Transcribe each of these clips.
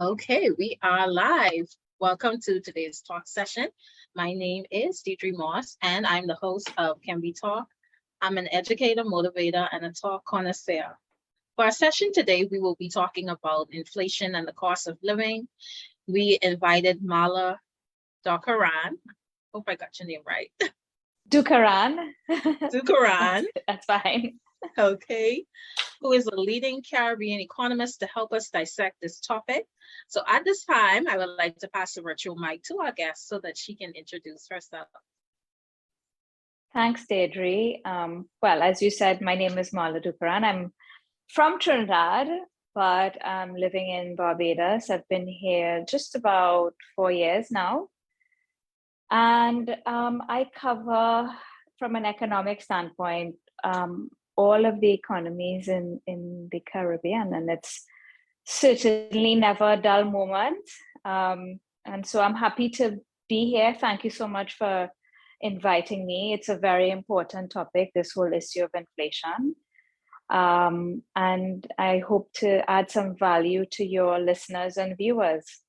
Okay, we are live. Welcome to today's talk session. My name is Deidre Moss, and I'm the host of Can We Talk? I'm an educator, motivator, and a talk connoisseur. For our session today, we will be talking about inflation and the cost of living. We invited Marla Dukharan. Hope I got your name right. Dukharan. Dukharan. That's fine. Okay. Who is a leading Caribbean economist to help us dissect this topic. So at this time, I would like to pass the virtual mic to our guest so that she can introduce herself. Thanks, Deidre. Well, as you said, my name is Marla Dukharan. I'm from Trinidad, but I'm living in Barbados. I've been here just about 4 years now. And I cover, from an economic standpoint, all of the economies in the Caribbean, and it's certainly never a dull moment. And so I'm happy to be here. Thank you so much for inviting me. It's a very important topic, this whole issue of inflation. And I hope to add some value to your listeners and viewers.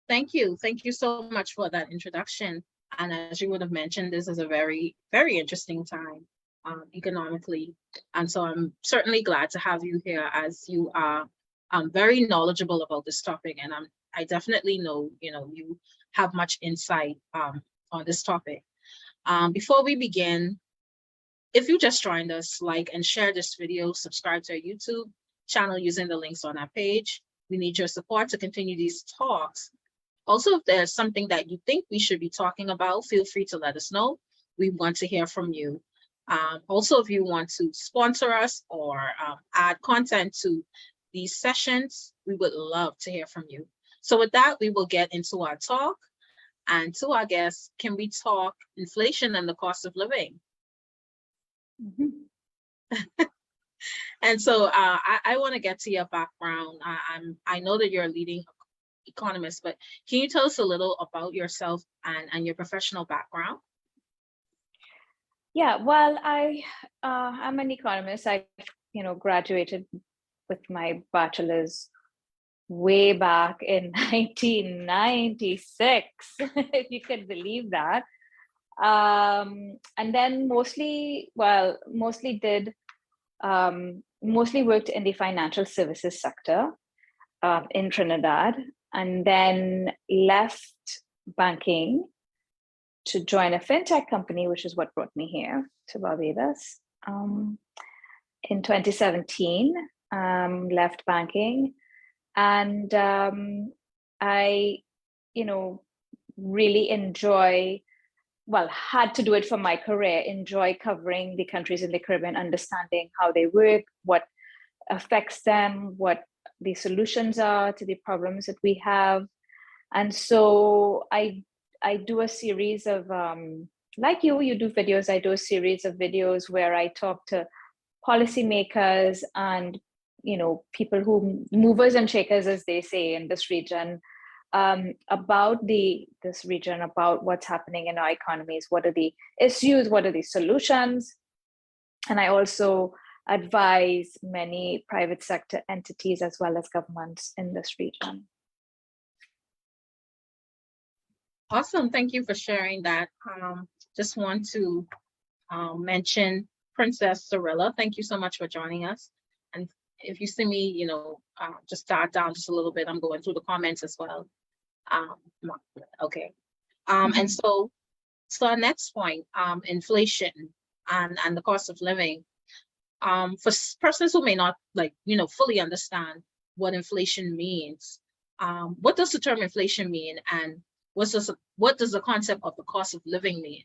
Thank you. Thank you so much for that introduction. And as you would have mentioned, this is a very, very interesting time economically. And so I'm certainly glad to have you here, as you are very knowledgeable about this topic. And I definitely know, you have much insight on this topic. Before we begin, if you just joined us, like and share this video, subscribe to our YouTube channel using the links on our page. We need your support to continue these talks. Also, if there's something that you think we should be talking about, feel free to let us know. We want to hear from you. Also, if you want to sponsor us or add content to these sessions, we would love to hear from you. So with that, we will get into our talk. And to our guests, can we talk inflation and the cost of living? Mm-hmm. And so I want to get to your background. I know that you're a leading economist, but can you tell us a little about yourself and your professional background? Yeah, well, I'm an economist. I graduated with my bachelor's way back in 1996, if you could believe that. And then mostly worked in the financial services sector in Trinidad, and then left banking to join a fintech company, which is what brought me here to Barbados. In 2017, left banking, and I, really had to do it for my career, enjoy covering the countries in the Caribbean, understanding how they work, what affects them, what the solutions are to the problems that we have. And so I do a series of, like you do videos, I do a series of videos where I talk to policymakers and, people who, movers and shakers, as they say in this region, about this region, about what's happening in our economies, what are the issues, what are the solutions. And I also advise many private sector entities as well as governments in this region. Awesome, thank you for sharing that. Just want to mention Princess Cirilla. Thank you so much for joining us. And if you see me, just start down just a little bit. I'm going through the comments as well. Okay. And so our next point, inflation and the cost of living. For persons who may not fully understand what inflation means, what does the term inflation mean, and what does the concept of the cost of living mean?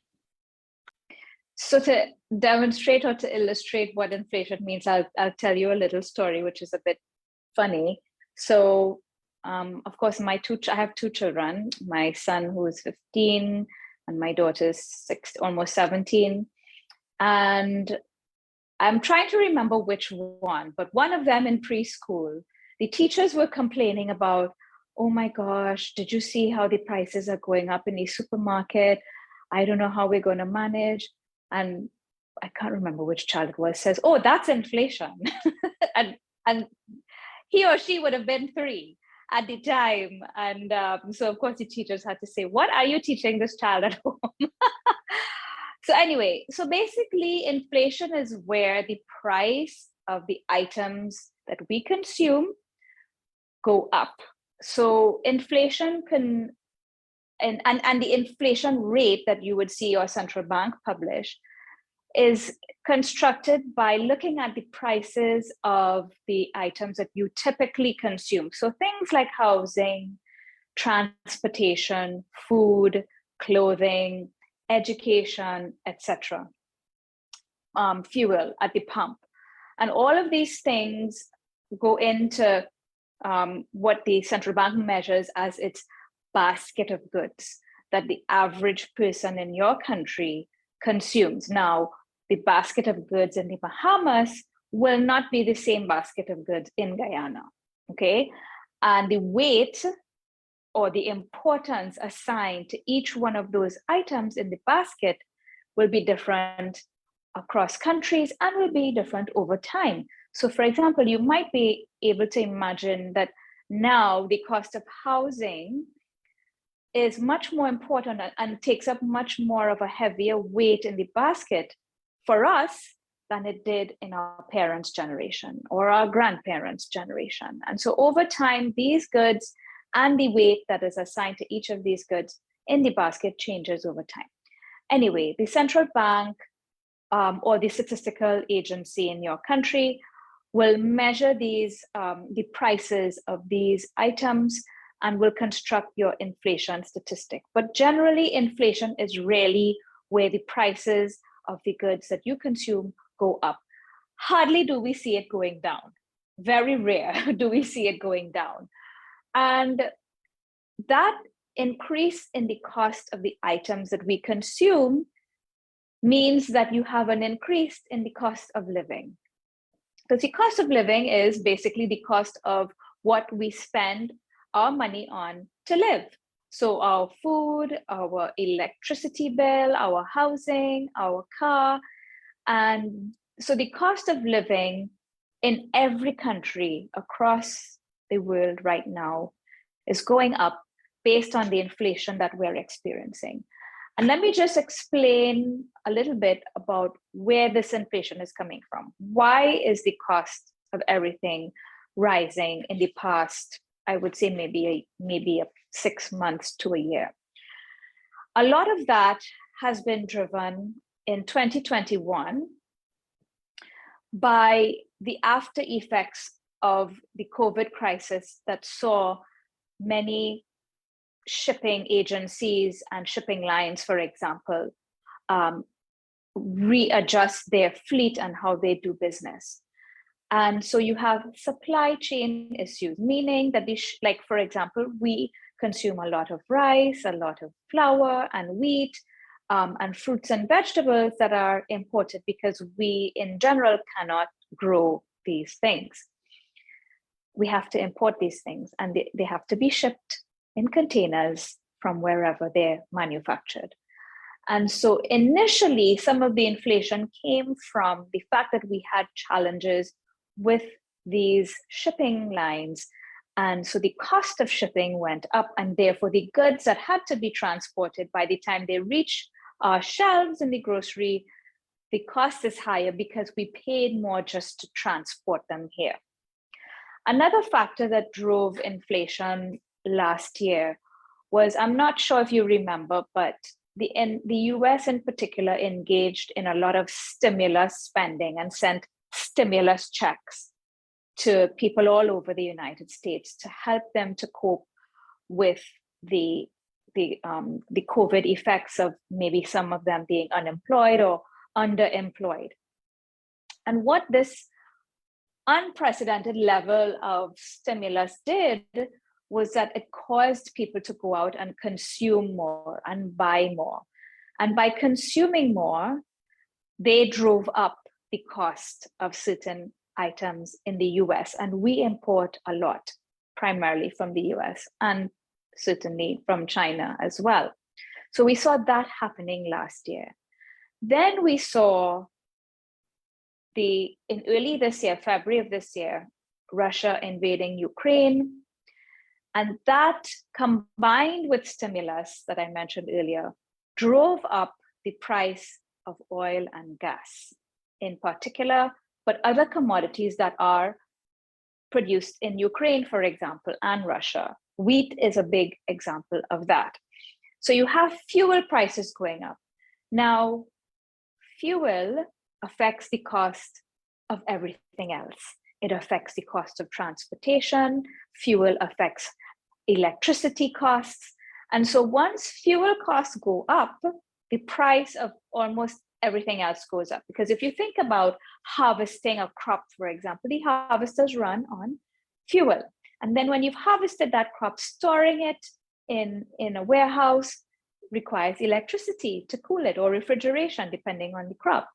So to demonstrate or to illustrate what inflation means, I'll tell you a little story, which is a bit funny. So, of course, I have two children, my son who is 15 and my daughter is almost 17. And I'm trying to remember which one, but one of them in preschool, the teachers were complaining about, oh my gosh, did you see how the prices are going up in the supermarket? I don't know how we're going to manage. And I can't remember which child it was, says, oh, that's inflation. and he or she would have been 3 at the time. And so of course the teachers had to say, what are you teaching this child at home? So anyway, so basically inflation is where the price of the items that we consume go up. So inflation can, and the inflation rate that you would see your central bank publish is constructed by looking at the prices of the items that you typically consume. So things like housing, transportation, food, clothing, education, etc. Fuel at the pump. And all of these things go into what the central bank measures as its basket of goods that the average person in your country consumes. Now, the basket of goods in the Bahamas will not be the same basket of goods in Guyana, okay? And the weight or the importance assigned to each one of those items in the basket will be different across countries and will be different over time. So for example, you might be able to imagine that now the cost of housing is much more important and takes up much more of a heavier weight in the basket for us than it did in our parents' generation or our grandparents' generation. And so over time, these goods and the weight that is assigned to each of these goods in the basket changes over time. Anyway, the central bank or the statistical agency in your country will measure these the prices of these items and will construct your inflation statistic. But generally, inflation is really where the prices of the goods that you consume go up. Hardly do we see it going down. Very rare do we see it going down. And that increase in the cost of the items that we consume means that you have an increase in the cost of living. Because the cost of living is basically the cost of what we spend our money on to live. So our food, our electricity bill, our housing, our car. And so the cost of living in every country across the world right now is going up based on the inflation that we're experiencing. And let me just explain a little bit about where this inflation is coming from. Why is the cost of everything rising in the past, I would say maybe 6 months to a year? A lot of that has been driven in 2021 by the after effects of the COVID crisis that saw many shipping agencies and shipping lines, for example, readjust their fleet and how they do business. And so you have supply chain issues, meaning that like, for example, we consume a lot of rice, a lot of flour and wheat, and fruits and vegetables that are imported because we in general cannot grow these things. We have to import these things and they have to be shipped in containers from wherever they're manufactured. And so initially, some of the inflation came from the fact that we had challenges with these shipping lines. And so the cost of shipping went up, and therefore the goods that had to be transported, by the time they reach our shelves in the grocery, the cost is higher because we paid more just to transport them here. Another factor that drove inflation last year was, I'm not sure if you remember, but the US in particular engaged in a lot of stimulus spending and sent stimulus checks to people all over the United States to help them to cope with the COVID effects of maybe some of them being unemployed or underemployed. And what this unprecedented level of stimulus did was that it caused people to go out and consume more and buy more. And by consuming more, they drove up the cost of certain items in the US. And we import a lot, primarily from the US and certainly from China as well. So we saw that happening last year. Then we saw in early this year, February of this year, Russia invading Ukraine. And that, combined with stimulus that I mentioned earlier, drove up the price of oil and gas in particular, but other commodities that are produced in Ukraine, for example, and Russia. Wheat is a big example of that. So you have fuel prices going up. Now, fuel affects the cost of everything else. It affects the cost of transportation. Fuel affects electricity costs. And so once fuel costs go up, the price of almost everything else goes up. Because if you think about harvesting a crop, for example, the harvesters run on fuel. And then when you've harvested that crop, storing it in a warehouse requires electricity to cool it, or refrigeration, depending on the crop.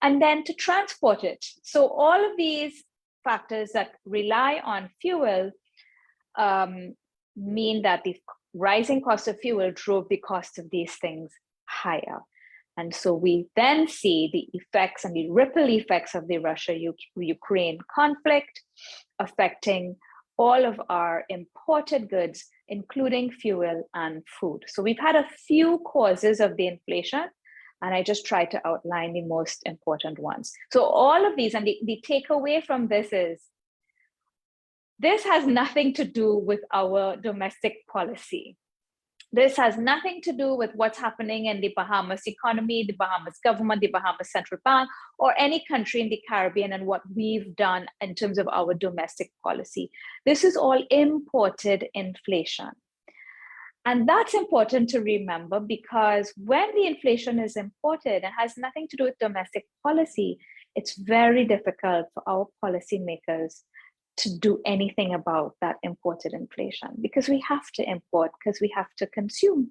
And then to transport it. So all of these factors that rely on fuel mean that the rising cost of fuel drove the cost of these things higher. And so we then see the effects and the ripple effects of the Russia-Ukraine conflict affecting all of our imported goods, including fuel and food. So we've had a few causes of the inflation, and I just tried to outline the most important ones. So all of these, and the takeaway from this is, this has nothing to do with our domestic policy. This has nothing to do with what's happening in the Bahamas economy, the Bahamas government, the Bahamas Central Bank, or any country in the Caribbean and what we've done in terms of our domestic policy. This is all imported inflation. And that's important to remember, because when the inflation is imported and has nothing to do with domestic policy, it's very difficult for our policymakers to do anything about that imported inflation, because we have to import, because we have to consume.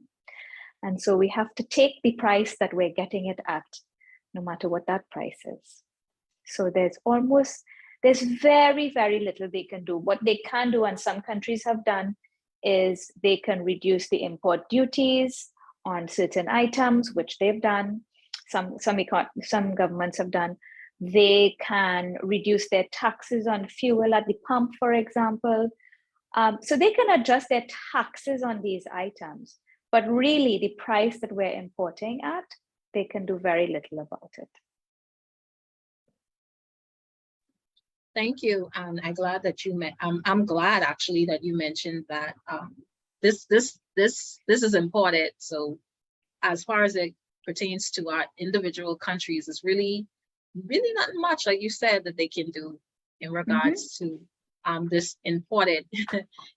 And so we have to take the price that we're getting it at, no matter what that price is. So there's very, very little they can do. What they can do, and some countries have done, is they can reduce the import duties on certain items, which they've done. Some governments have done. They can reduce their taxes on fuel at the pump, for example. So they can adjust their taxes on these items, but really the price that we're importing at, they can do very little about it. Thank you, and I'm glad that I'm glad actually that you mentioned that this is important. So as far as it pertains to our individual countries, it's really not much, like you said, that they can do in regards to this imported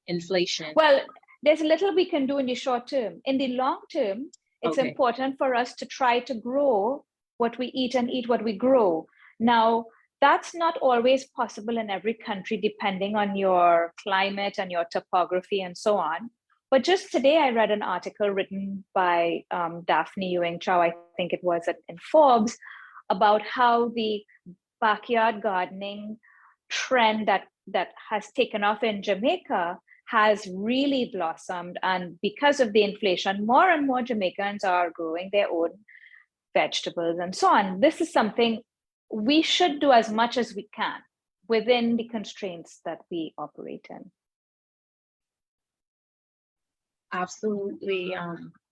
inflation. Well, there's little we can do in the short term. In the long term, it's important for us to try to grow what we eat and eat what we grow. Now, that's not always possible in every country, depending on your climate and your topography and so on. But just today, I read an article written by Daphne Ewing Chow, I think it was, in Forbes, about how the backyard gardening trend that has taken off in Jamaica has really blossomed. And because of the inflation, more and more Jamaicans are growing their own vegetables and so on. This is something we should do as much as we can within the constraints that we operate in. Absolutely.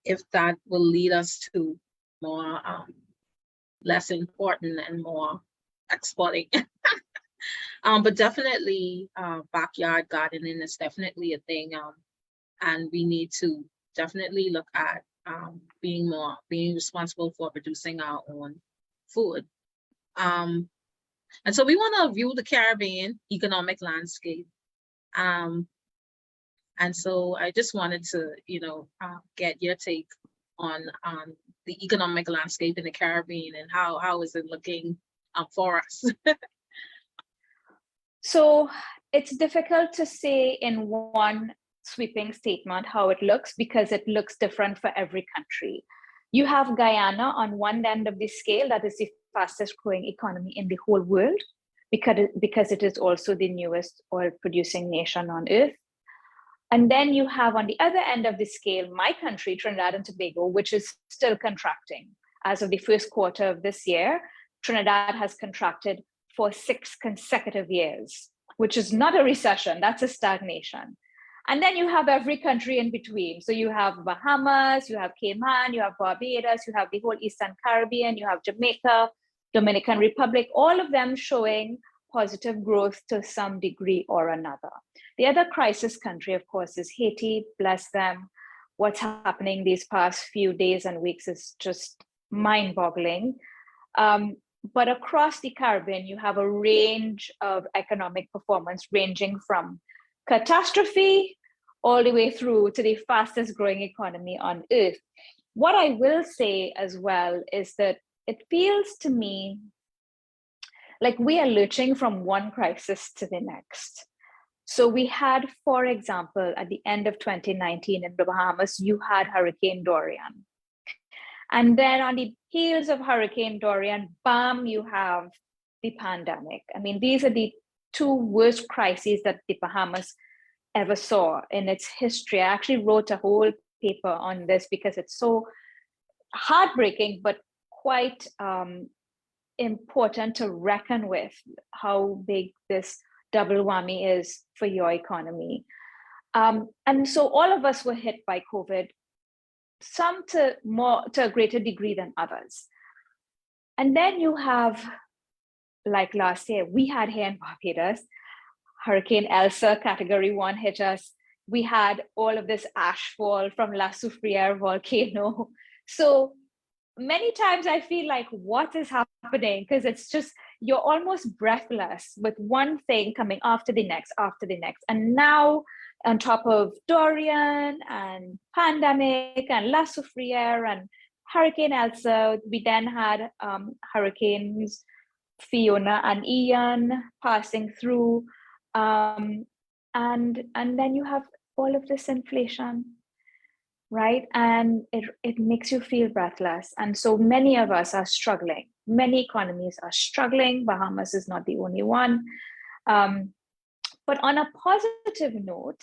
If that will lead us to more less important and more exporting. But definitely backyard gardening is definitely a thing. And we need to definitely look at being responsible for producing our own food. And so we want to view the Caribbean economic landscape. And so I just wanted to, get your take on the economic landscape in the Caribbean and how is it looking for us? So it's difficult to say in one sweeping statement how it looks, because it looks different for every country. You have Guyana on one end of the scale, that is the fastest growing economy in the whole world, because it is also the newest oil producing nation on earth. And then you have on the other end of the scale, my country, Trinidad and Tobago, which is still contracting. As of the first quarter of this year, Trinidad has contracted for 6 consecutive years. which is not a recession, that's a stagnation. And then you have every country in between. So you have Bahamas, you have Cayman, you have Barbados, you have the whole Eastern Caribbean, you have Jamaica, Dominican Republic, all of them showing positive growth to some degree or another. The other crisis country, of course, is Haiti. Bless them. What's happening these past few days and weeks is just mind-boggling. But across the Caribbean, you have a range of economic performance ranging from catastrophe all the way through to the fastest growing economy on earth. What I will say as well is that it feels to me like we are lurching from one crisis to the next. So we had, for example, at the end of 2019 in the Bahamas, you had Hurricane Dorian. And then on the heels of Hurricane Dorian, bam, you have the pandemic. I mean, these are the two worst crises that the Bahamas ever saw in its history. I actually wrote a whole paper on this because it's so heartbreaking, but quite important to reckon with how big this double whammy is for your economy. And so all of us were hit by COVID, some to a greater degree than others. And then you have, like last year, we had here in Barbados, Hurricane Elsa, Category 1 hit us. We had all of this ash fall from La Soufriere volcano. So many times I feel like, what is happening? Because it's just, you're almost breathless with one thing coming after the next, And now on top of Dorian and pandemic and La Soufriere and Hurricane Elsa, we then had hurricanes Fiona and Ian passing through. And then you have all of this inflation, right? And it makes you feel breathless. And so many of us are struggling. Many economies are struggling. Bahamas is not the only one. But on a positive note,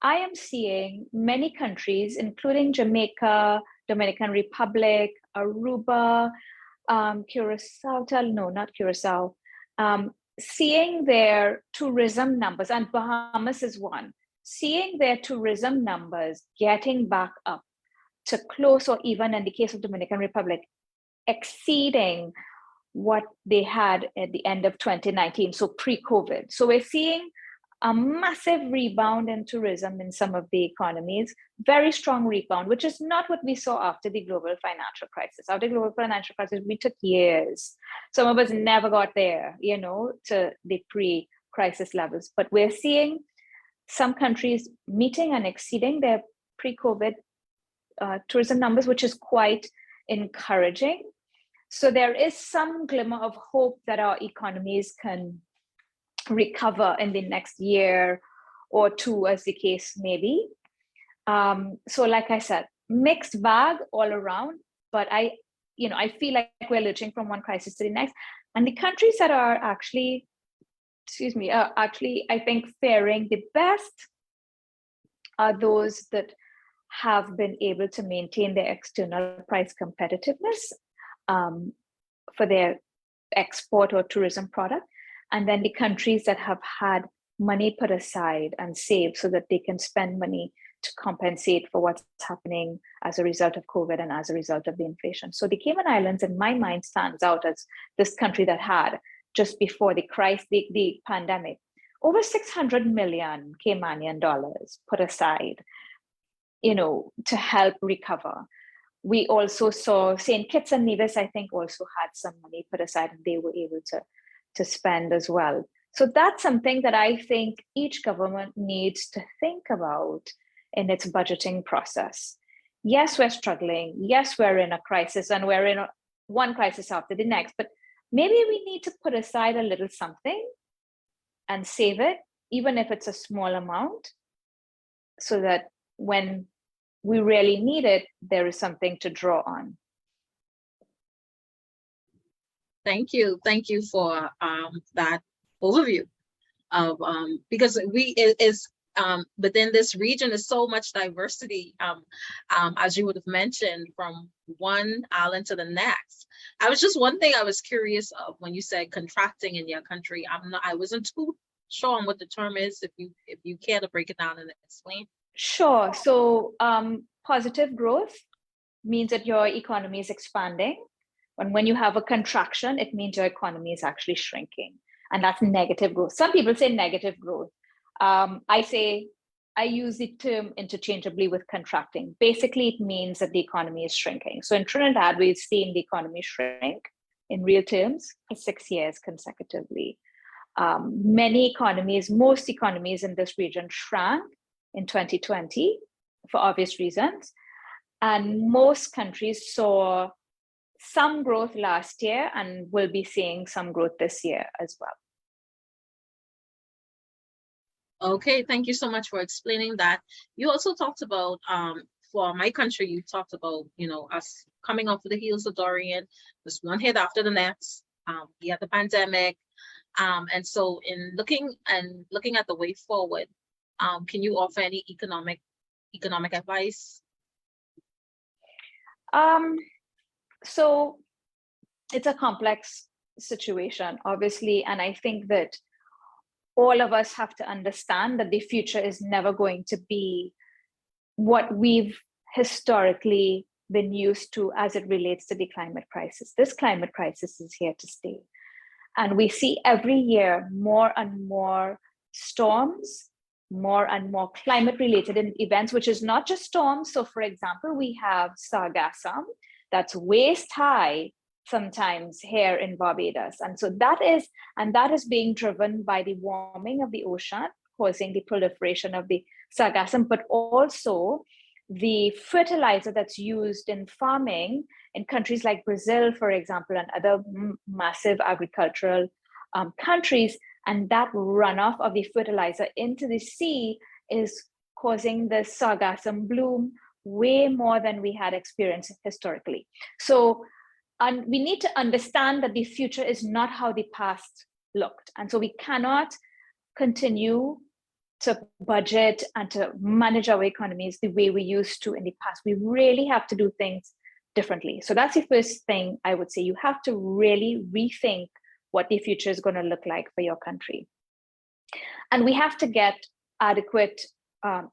I am seeing many countries, including Jamaica, Dominican Republic, Aruba, Curacao, no, not Curacao, seeing their tourism numbers, and Bahamas is one, seeing their tourism numbers getting back up to close, or even in the case of Dominican Republic, exceeding what they had at the end of 2019, so pre-COVID. So we're seeing a massive rebound in tourism in some of the economies, very strong rebound, which is not what we saw after the global financial crisis. After the global financial crisis, we took years. Some of us never got there, to the pre-crisis levels. But we're seeing some countries meeting and exceeding their pre-COVID tourism numbers, which is quite encouraging. So there is some glimmer of hope that our economies can recover in the next year or two, as the case may be. So like I said, mixed bag all around, but I feel like we're lurching from one crisis to the next. And the countries that are actually, I think faring the best are those that have been able to maintain their external price competitiveness for their export or tourism product. And then the countries that have had money put aside and saved so that they can spend money to compensate for what's happening as a result of COVID and as a result of the inflation. So the Cayman Islands, in my mind, stands out as this country that had, just before the crisis, the pandemic, over 600 million Caymanian dollars put aside, to help recover. We also saw St. Kitts and Nevis, I think, also had some money put aside, and they were able to spend as well. So that's something that I think each government needs to think about in its budgeting process. Yes, we're struggling. Yes, we're in a crisis, and we're in one crisis after the next, but maybe we need to put aside a little something and save it, even if it's a small amount, so that when we really need it, there is something to draw on. Thank you for that overview of because within this region is so much diversity, as you would have mentioned, from one island to the next. One thing I was curious of when you said contracting in your country. I wasn't too show on what the term is, if you care to break it down and explain? Sure. So positive growth means that your economy is expanding. And when you have a contraction, it means your economy is actually shrinking. And that's negative growth. Some people say negative growth. I use the term interchangeably with contracting. Basically, it means that the economy is shrinking. So in Trinidad, we've seen the economy shrink in real terms for 6 years consecutively. Most economies in this region shrank in 2020 for obvious reasons. And most countries saw some growth last year and will be seeing some growth this year as well. Okay, thank you so much for explaining that. You also talked about, for my country, you talked about, us coming off of the heels of Dorian, just one hit after the next. We had the pandemic. And so in looking at the way forward, can you offer any economic advice? So it's a complex situation, obviously, and I think that all of us have to understand that the future is never going to be what we've historically been used to as it relates to the climate crisis. This climate crisis is here to stay. And we see every year more and more storms, more and more climate-related events, which is not just storms. So for example, we have sargassum that's waist high sometimes here in Barbados. And so that is being driven by the warming of the ocean, causing the proliferation of the sargassum, but also the fertilizer that's used in farming in countries like Brazil, for example, and other massive agricultural countries. And that runoff of the fertilizer into the sea is causing the sargassum bloom way more than we had experienced historically. So, and we need to understand that the future is not how the past looked. And so we cannot continue to budget and to manage our economies the way we used to in the past. We really have to do things differently. So that's the first thing I would say. You have to really rethink what the future is going to look like for your country. And we have to get adequate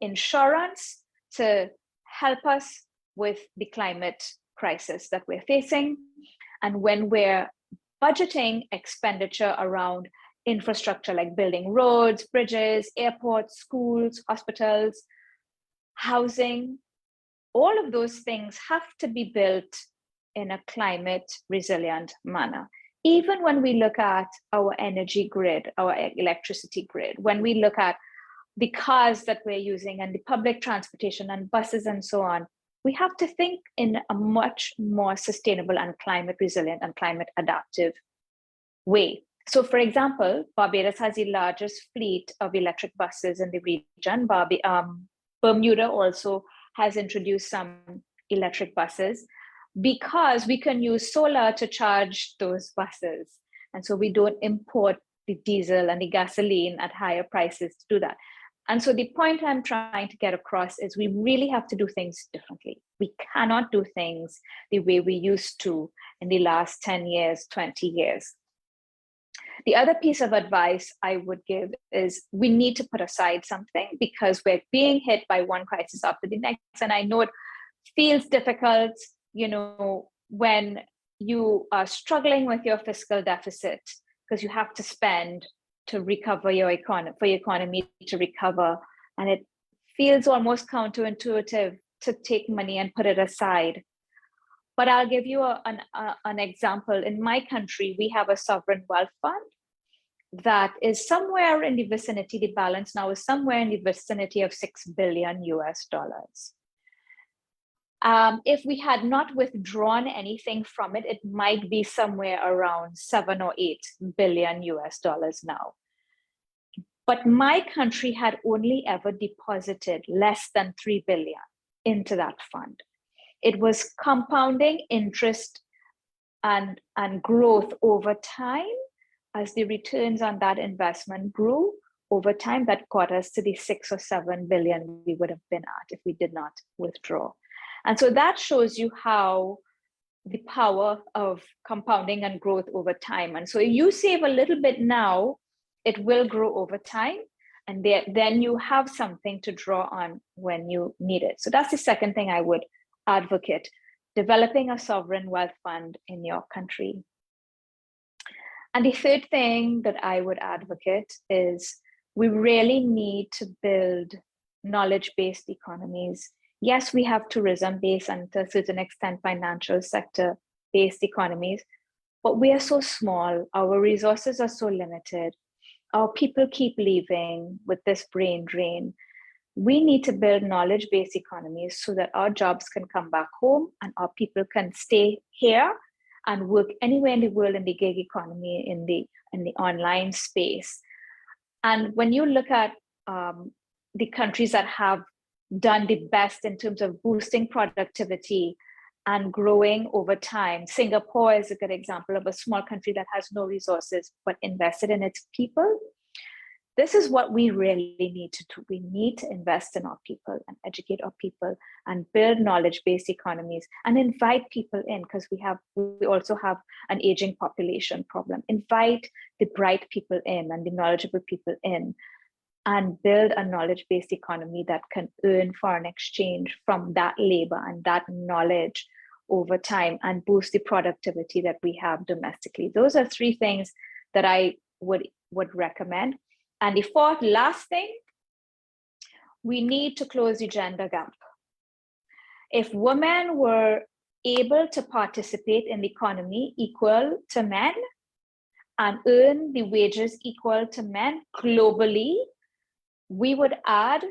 insurance to help us with the climate crisis that we're facing. And when we're budgeting expenditure around infrastructure like building roads, bridges, airports, schools, hospitals, housing, all of those things have to be built in a climate resilient manner. Even when we look at our energy grid, our electricity grid, when we look at the cars that we're using and the public transportation and buses and so on, we have to think in a much more sustainable and climate resilient and climate adaptive way. So for example, Barbados has the largest fleet of electric buses in the region. Bermuda also has introduced some electric buses because we can use solar to charge those buses. And so we don't import the diesel and the gasoline at higher prices to do that. And so the point I'm trying to get across is we really have to do things differently. We cannot do things the way we used to in the last 10 years, 20 years. The other piece of advice I would give is we need to put aside something because we're being hit by one crisis after the next. And I know it feels difficult, when you are struggling with your fiscal deficit because you have to spend to recover your economy, for your economy to recover. And it feels almost counterintuitive to take money and put it aside. But I'll give you an example. In my country, we have a sovereign wealth fund that is somewhere in the vicinity, the balance now is somewhere in the vicinity of $6 billion US. If we had not withdrawn anything from it, it might be somewhere around 7 or 8 billion US dollars now. But my country had only ever deposited less than 3 billion into that fund. It was compounding interest and growth over time as the returns on that investment grew over time. That got us to the 6 or 7 billion we would have been at if we did not withdraw. And so that shows you how the power of compounding and growth over time. And so you save a little bit now, it will grow over time. And then you have something to draw on when you need it. So that's the second thing I would advocate, developing a sovereign wealth fund in your country. And the third thing that I would advocate is we really need to build knowledge-based economies. Yes, we have tourism-based and to a certain extent financial sector-based economies, but we are so small, our resources are so limited, our people keep leaving with this brain drain. We need to build knowledge-based economies so that our jobs can come back home and our people can stay here and work anywhere in the world in the gig economy, in the online space. And when you look at the countries that have done the best in terms of boosting productivity and growing over time, Singapore is a good example of a small country that has no resources but invested in its people. This is what we really need to do. We need to invest in our people and educate our people and build knowledge-based economies and invite people in, because we also have an aging population problem. Invite the bright people in and the knowledgeable people in and build a knowledge-based economy that can earn foreign exchange from that labor and that knowledge over time and boost the productivity that we have domestically. Those are three things that I would recommend. And the fourth, last thing, we need to close the gender gap. If women were able to participate in the economy equal to men and earn the wages equal to men globally, we would add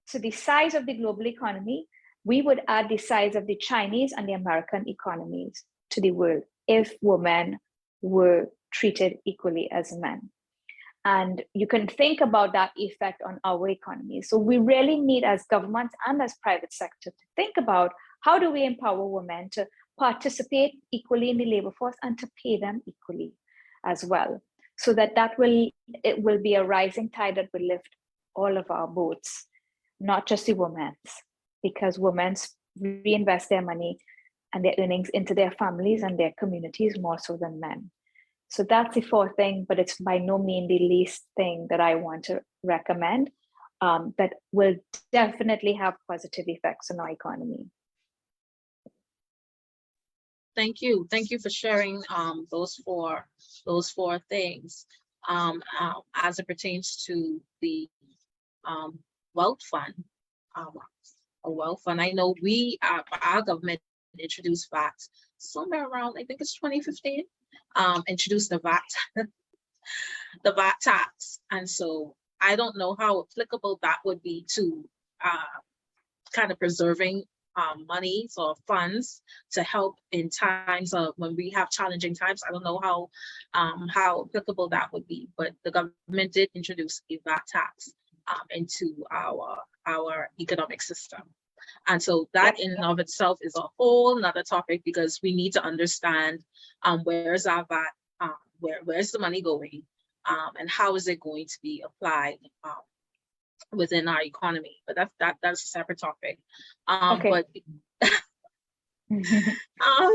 to the size of the global economy, we would add the size of the Chinese and the American economies to the world if women were treated equally as men. And you can think about that effect on our economy. So we really need, as governments and as private sector, to think about how do we empower women to participate equally in the labor force and to pay them equally as well. So that it will be a rising tide that will lift all of our boats, not just the women's, because women's reinvest their money and their earnings into their families and their communities more so than men. So that's the fourth thing, but it's by no means the least thing that I want to recommend that will definitely have positive effects on our economy. Thank you. Thank you for sharing those four things as it pertains to the wealth fund. A wealth fund. I know our government introduced VAT somewhere around, I think it's 2015. Introduced the VAT tax, and so I don't know how applicable that would be to kind of preserving monies or funds to help in times of when we have challenging times. I don't know how applicable that would be, but the government did introduce a VAT tax into our economic system. And so that in and of itself is a whole nother topic, because we need to understand where's our VAT, where's the money going, and how is it going to be applied within our economy. But that's a separate topic. But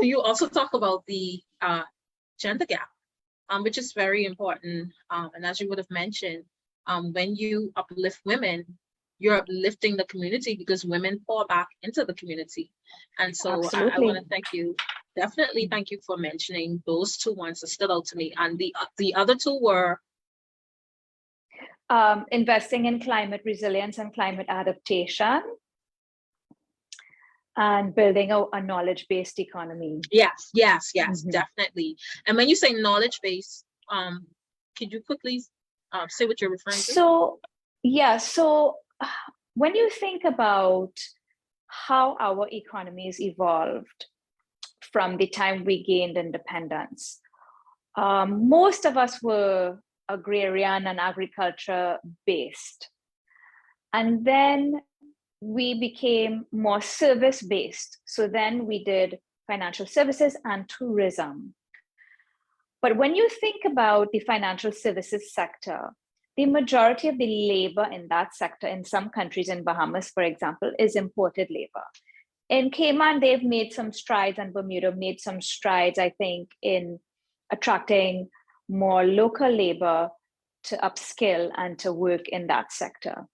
you also talk about the gender gap, which is very important. And as you would have mentioned, when you uplift women, you're uplifting the community, because women fall back into the community. And so I want to thank you. Definitely thank you for mentioning those two ones that stood out to me. And the other two were? Investing in climate resilience and climate adaptation, and building a knowledge-based economy. Yes, definitely. And when you say knowledge-based, could you quickly say what you're referring to? So when you think about how our economies evolved from the time we gained independence, most of us were agrarian and agriculture based. And then we became more service based. So then we did financial services and tourism. But when you think about the financial services sector, the majority of the labor in that sector in some countries, in Bahamas, for example, is imported labor. In Cayman, they've made some strides, and Bermuda made some strides, I think, in attracting more local labor. to upskill and to work in that sector.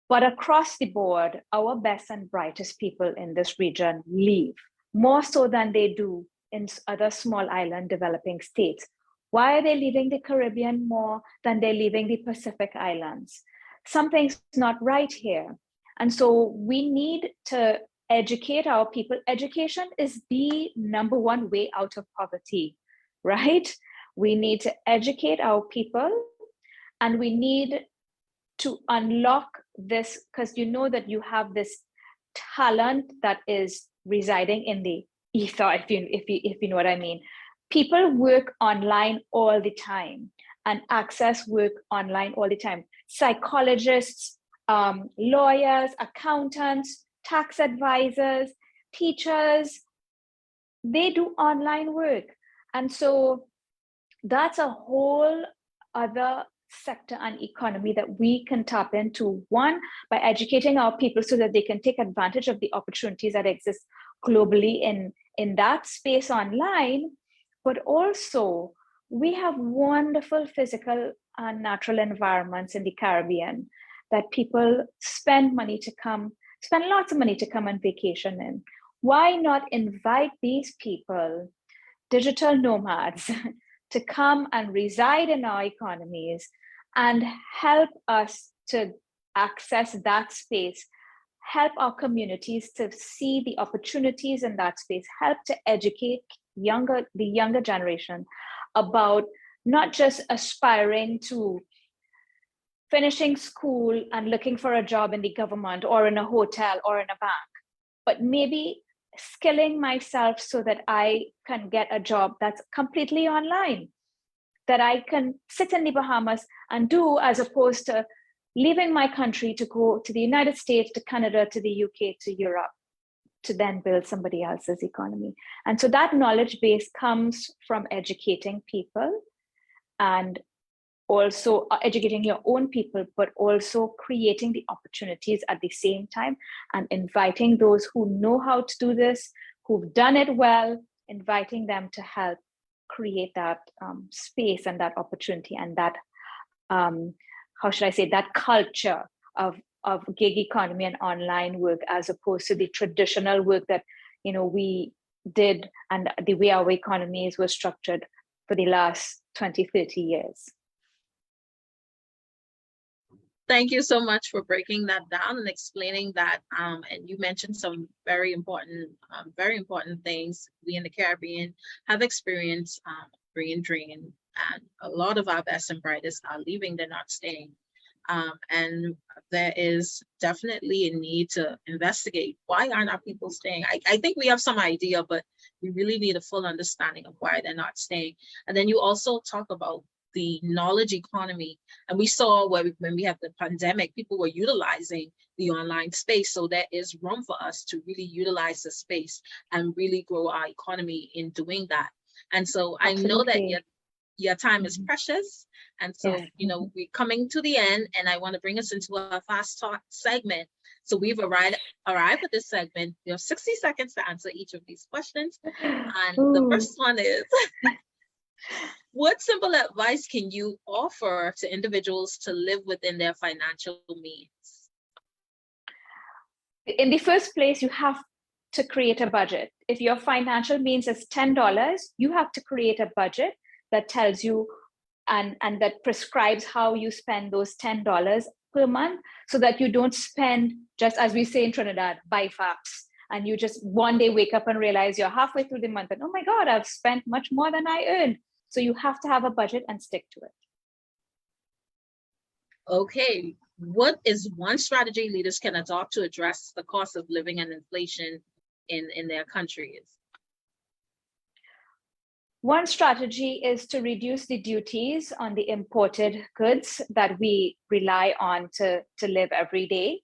But across the board, our best and brightest people in this region leave, more so than they do in other small island developing states. Why are they leaving the Caribbean more than they're leaving the Pacific Islands? Something's not right here. And so we need to educate our people. Education is the number one way out of poverty, right? We need to educate our people, and we need to unlock this, because you know that you have this talent that is residing in the ether, if you know what I mean. People work online all the time and access work online all the time. Psychologists, lawyers, accountants, tax advisors, teachers, they do online work. And so that's a whole other sector and economy that we can tap into. One, by educating our people so that they can take advantage of the opportunities that exist globally in that space online. But also, we have wonderful physical and natural environments in the Caribbean that people spend lots of money to come and vacation in. Why not invite these people, digital nomads, to come and reside in our economies and help us to access that space, help our communities to see the opportunities in that space, help to educate the younger generation about not just aspiring to finishing school and looking for a job in the government or in a hotel or in a bank, but maybe skilling myself so that I can get a job that's completely online, that I can sit in the Bahamas and do, as opposed to leaving my country to go to the United States, to Canada, to the UK, to Europe, to then build somebody else's economy. And so that knowledge base comes from educating people, and also educating your own people, but also creating the opportunities at the same time and inviting those who know how to do this, who've done it well, inviting them to help create that space and that opportunity and that, how should I say, that culture of gig economy and online work, as opposed to the traditional work that, you know, we did and the way our economies were structured for the last 20, 30 years. Thank you so much for breaking that down and explaining that. And you mentioned some very important things we in the Caribbean have experienced brain drain, and a lot of our best and brightest are leaving; they're not staying. And there is definitely a need to investigate why aren't our people staying. I think we have some idea, but we really need a full understanding of why they're not staying. And then you also talk about the knowledge economy, and we saw when we had the pandemic, people were utilizing the online space. So there is room for us to really utilize the space and really grow our economy in doing that. And so Absolutely. I know that your time is precious, and so yes. You know, we're coming to the end, and I want to bring us into a fast talk segment. So we've arrived at this segment. You have 60 seconds to answer each of these questions, and the first one is. What simple advice can you offer to individuals to live within their financial means? In the first place, you have to create a budget. If your financial means is $10, you have to create a budget that tells you and that prescribes how you spend those $10 per month, so that you don't spend, just as we say in Trinidad, buy faps. And you just one day wake up and realize you're halfway through the month and, oh my God, I've spent much more than I earned. So you have to have a budget and stick to it. Okay, what is one strategy leaders can adopt to address the cost of living and inflation in their countries? One strategy is to reduce the duties on the imported goods that we rely on to live every day.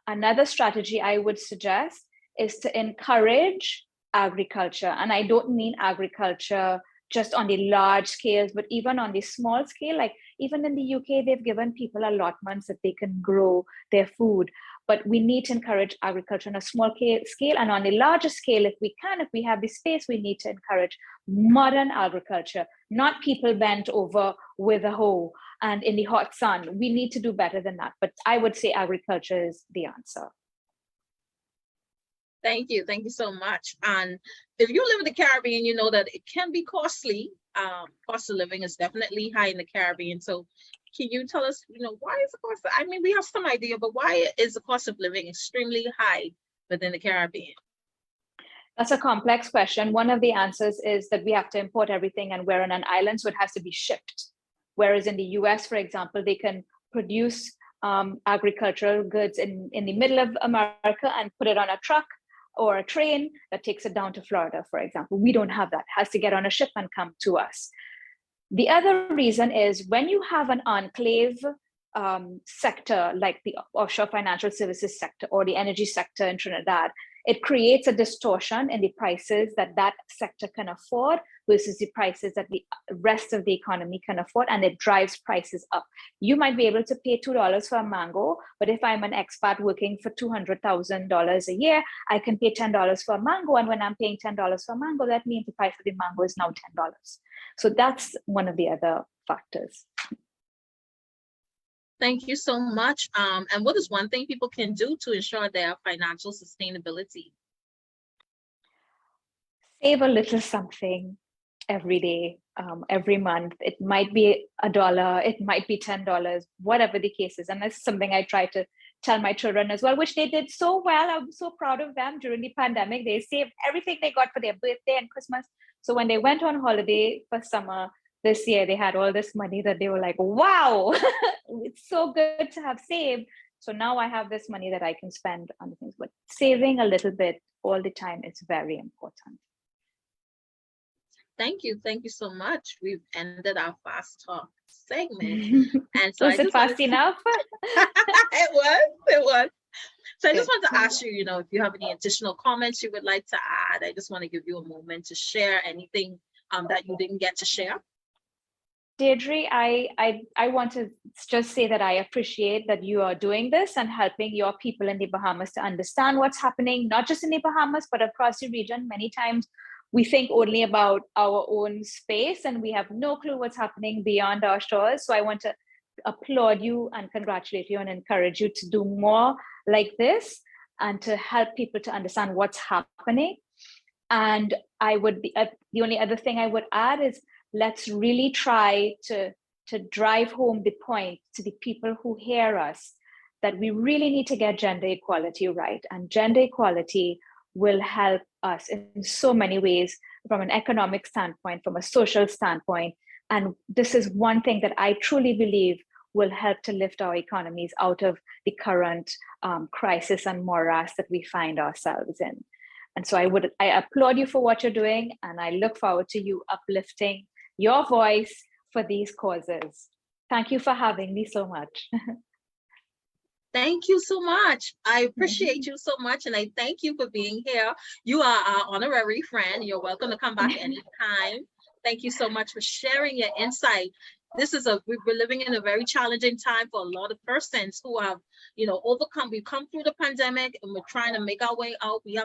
Another strategy I would suggest is to encourage agriculture. And I don't mean agriculture just on the large scales, but even on the small scale, like Even in the UK, they've given people allotments that they can grow their food. But we need to encourage agriculture on a small scale, and on a larger scale, if we can, if we have the space, we need to encourage modern agriculture, not people bent over with a hoe and in the hot sun. We need to do better than that. But I would say agriculture is the answer. Thank you. Thank you so much. And if you live in the Caribbean, you know that it can be costly. Cost of living is definitely high in the Caribbean. So can you tell us, why is the cost? I mean, we have some idea, but why is the cost of living extremely high within the Caribbean? That's a complex question. One of the answers is that we have to import everything, and we're on an island, so it has to be shipped. Whereas in the US, for example, they can produce agricultural goods in the middle of America and put it on a truck or a train that takes it down to Florida, for example. We don't have that. It has to get on a ship and come to us. The other reason is when you have an enclave sector, like the offshore financial services sector or the energy sector in Trinidad, it creates a distortion in the prices that sector can afford versus the prices that the rest of the economy can afford, and it drives prices up. You might be able to pay $2 for a mango, but if I'm an expat working for $200,000 a year, I can pay $10 for a mango, and when I'm paying $10 for a mango, that means the price of the mango is now $10. So that's one of the other factors. Thank you so much. And what is one thing people can do to ensure their financial sustainability? Save a little something every day, every month. It might be $1, it might be $10, whatever the case is. And that's something I try to tell my children as well, which they did so well. I'm so proud of them during the pandemic. They saved everything they got for their birthday and Christmas. So when they went on holiday for summer this year, they had all this money that they were like, wow, it's so good to have saved. So now I have this money that I can spend on things, but saving a little bit all the time is very important. Thank you. Thank you so much. We've ended our fast talk segment. And so was it fast enough? It was. So I just want to ask you, if you have any additional comments you would like to add. I just want to give you a moment to share anything that you didn't get to share. Deirdre, I want to just say that I appreciate that you are doing this and helping your people in the Bahamas to understand what's happening, not just in the Bahamas, but across the region. Many times we think only about our own space and we have no clue what's happening beyond our shores. So I want to applaud you and congratulate you and encourage you to do more like this and to help people to understand what's happening. And the only other thing I would add is let's really try to drive home the point to the people who hear us that we really need to get gender equality right. And gender equality will help us in so many ways, from an economic standpoint, from a social standpoint. And this is one thing that I truly believe will help to lift our economies out of the current crisis and morass that we find ourselves in. And so I applaud you for what you're doing, and I look forward to you uplifting your voice for these causes. Thank you for having me so much. Thank you so much. I appreciate you so much, and I thank you for being here. You are our honorary friend. You're welcome to come back anytime. Thank you so much for sharing your insight. We're living in a very challenging time for a lot of persons who have, we've come through the pandemic and we're trying to make our way out. We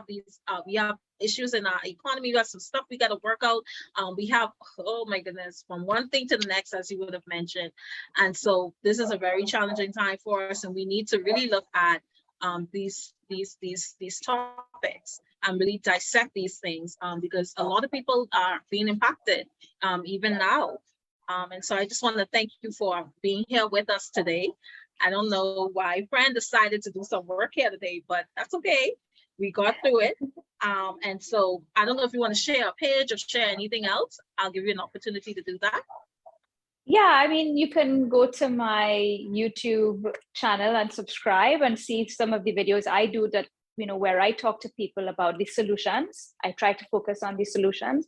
have issues in our economy. We have some stuff we got to work out. We have, oh my goodness, from one thing to the next, as you would have mentioned. And so this is a very challenging time for us, and we need to really look at these topics and really dissect these things because a lot of people are being impacted even now. And so I just want to thank you for being here with us today. I don't know why Fran decided to do some work here today, but that's okay. We got through it. And so I don't know if you want to share a page or share anything else. I'll give you an opportunity to do that. Yeah, I mean, you can go to my YouTube channel and subscribe and see some of the videos I do that, where I talk to people about the solutions. I try to focus on the solutions.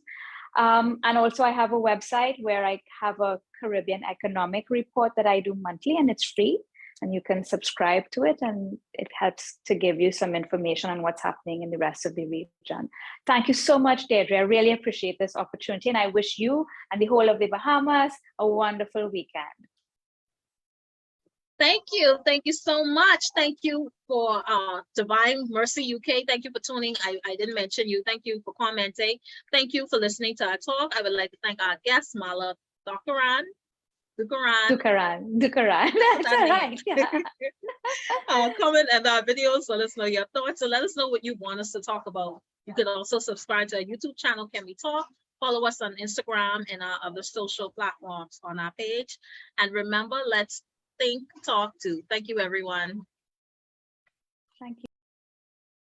And also I have a website where I have a Caribbean economic report that I do monthly, and it's free. And you can subscribe to it, and it helps to give you some information on what's happening in the rest of the region. Thank you so much, Deirdre. I really appreciate this opportunity, and I wish you and the whole of the Bahamas a wonderful weekend. Thank you. Thank you so much. Thank you for Divine Mercy UK. Thank you for tuning. I didn't mention you. Thank you for commenting. Thank you for listening to our talk. I would like to thank our guest, Marla Dukharan. Dukharan. That's all right. Yeah. Comment and our videos. Let us know your thoughts and let us know what you want us to talk about. You can also subscribe to our YouTube channel, Can We Talk? Follow us on Instagram and our other social platforms on our page. And remember, let's think, talk to. Thank you, everyone. Thank you.